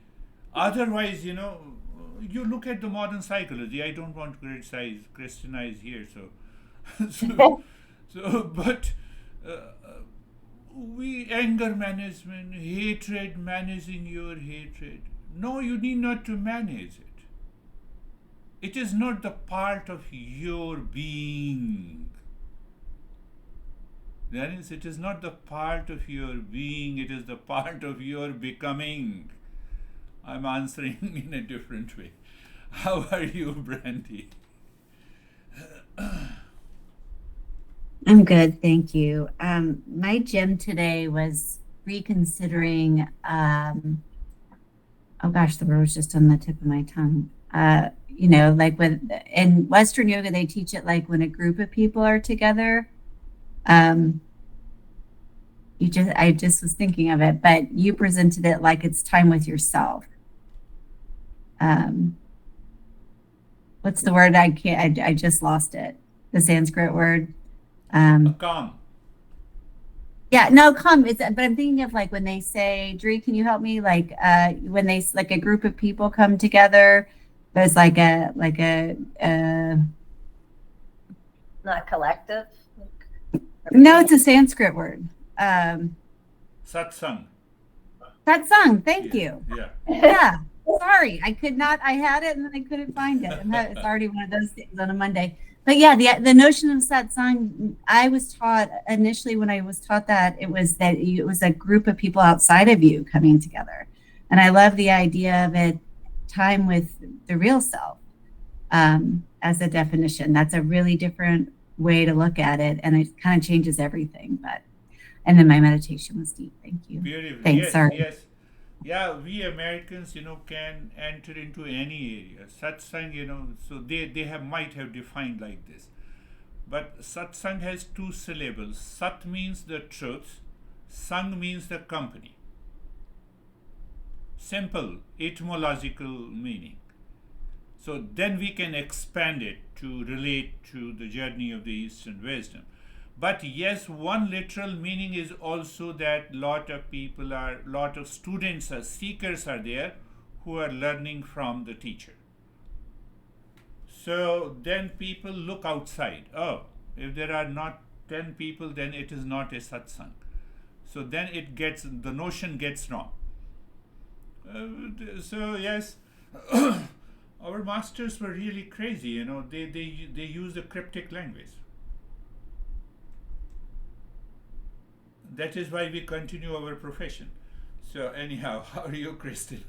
Otherwise, you look at the modern psychology. I don't want to Christianize here, but we anger management, hatred, managing your hatred. No, you need not to manage it. It is not the part of your being. That is, it is not the part of your being, it is the part of your becoming. I'm answering in a different way. How are you, Brandy? I'm good, thank you. My gym today was reconsidering, oh gosh, the word was just on the tip of my tongue. Like in Western yoga, they teach it like when a group of people are together. I just was thinking of it, but you presented it like it's time with yourself. What's the word? I just lost it. The Sanskrit word. Calm. Yeah, no, calm. But I'm thinking of like when they say, Dree, can you help me? Like when they like a group of people come together, there's like a Not collective. no, it's a Sanskrit word. Satsang. Satsang. Thank you. Yeah. Yeah. Sorry, I could not. I had it and then I couldn't find it. And it's already one of those things on a Monday. But yeah, the notion of satsang, I was taught initially when I was taught that it was a group of people outside of you coming together. And I love the idea of it, time with the real self as a definition. That's a really different way to look at it. And it kind of changes everything. And then my meditation was deep. Thank you. Beautiful. Thanks, Yes, sorry. yes. Yeah, we Americans, can enter into any area. Satsang, so they might have defined like this. But satsang has two syllables. Sat means the truth, sang means the company. Simple etymological meaning. So then we can expand it to relate to the journey of the Eastern wisdom. But yes, one literal meaning is also that lot of students or seekers are there who are learning from the teacher. So then people look outside. Oh, if there are not 10 people, then it is not a satsang. So then the notion gets wrong. So yes, our masters were really crazy. They use a cryptic language. That is why we continue our profession. So anyhow, how are you, Christina?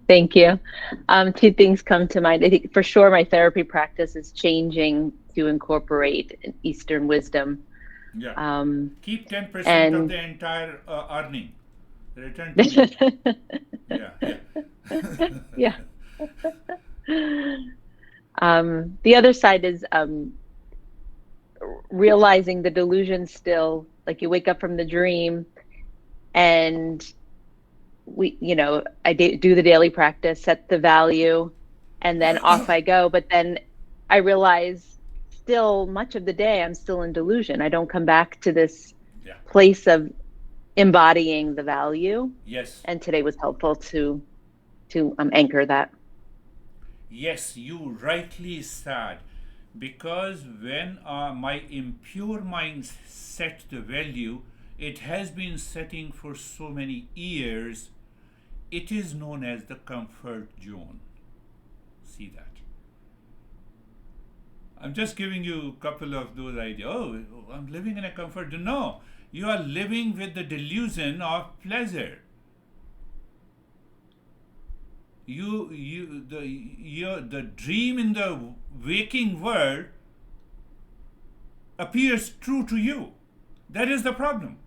Thank you. Two things come to mind. I think for sure my therapy practice is changing to incorporate Eastern wisdom. Yeah. Keep 10% of and the entire earning. Return to me. Yeah. The other side is realizing the delusion still, like you wake up from the dream and I do the daily practice, set the value, and then off I go. But then I realize still much of the day I'm still in delusion. I don't come back to this place of embodying the value. Yes. And today was helpful to anchor that. Yes, you rightly said. Because when my impure mind set the value, it has been setting for so many years, it is known as the comfort zone. See that? I'm just giving you a couple of those ideas. Oh, I'm living in a comfort zone. No, you are living with the delusion of pleasure. The dream in the waking world appears true to you. That is the problem.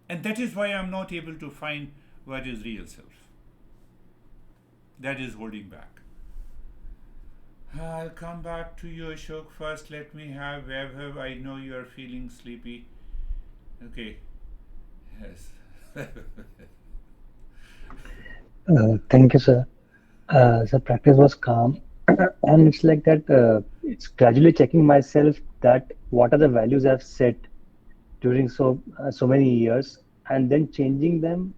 And that is why I'm not able to find what is real self. That is holding back. I'll come back to you, Ashok. First, let me have Vaibhav. I know you are feeling sleepy. Okay. Yes. Thank you, sir. The practice was calm, and it's like that. It's gradually checking myself that what are the values I've set during so many years, and then changing them.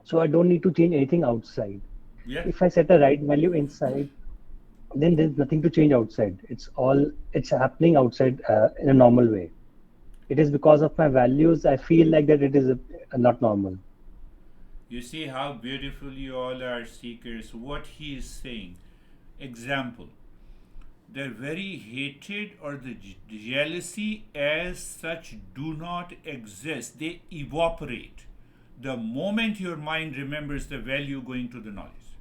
So I don't need to change anything outside. Yeah. If I set a right value inside, then there's nothing to change outside. It's happening outside in a normal way. It is because of my values I feel like that it is not normal. You see how beautiful you all are, seekers. What he is saying. Example. The very hatred or the jealousy as such do not exist. They evaporate. The moment your mind remembers the value going to the knowledge,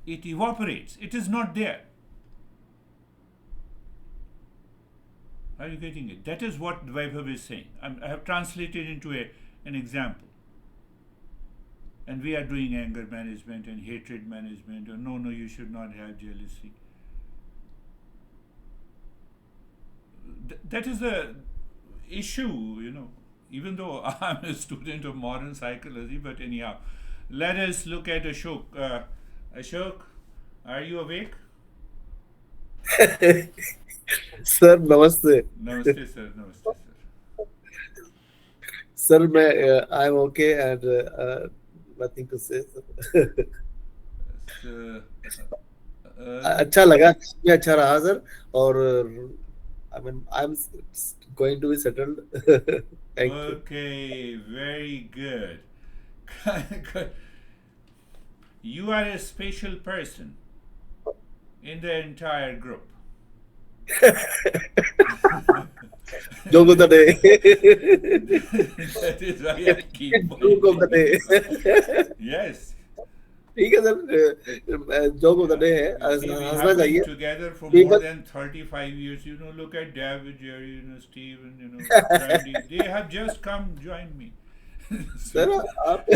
it evaporates. It is not there. Are you getting it? That is what Vaibhav is saying. I have translated into an example. And we are doing anger management and hatred management. Or no, you should not have jealousy. That is the issue, even though I'm a student of modern psychology, but anyhow, let us look at Ashok. Ashok, are you awake? Sir, namaste. Namaste, sir. Namaste, sir. Sir, I'm okay and nothing to say. अच्छा लगा, ये अच्छा रहा sir, और I mean I'm going to be settled. Thank you. Okay, very good. You are a special person in the entire group. Joke of the day. That is why I keep Joke of the day. Yes. ठीक है sir, joke of the day है, We हंसना have been चाहिए. together for People- more than 35 years. Look at David, Jerry, Steven, Randy. They have just come join me. Sir आप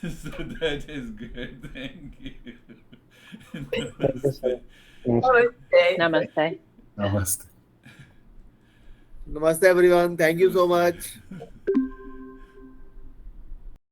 So that is good. Thank you. Thank you, sir. Namaste. Namaste. Namaste everyone. Thank you so much.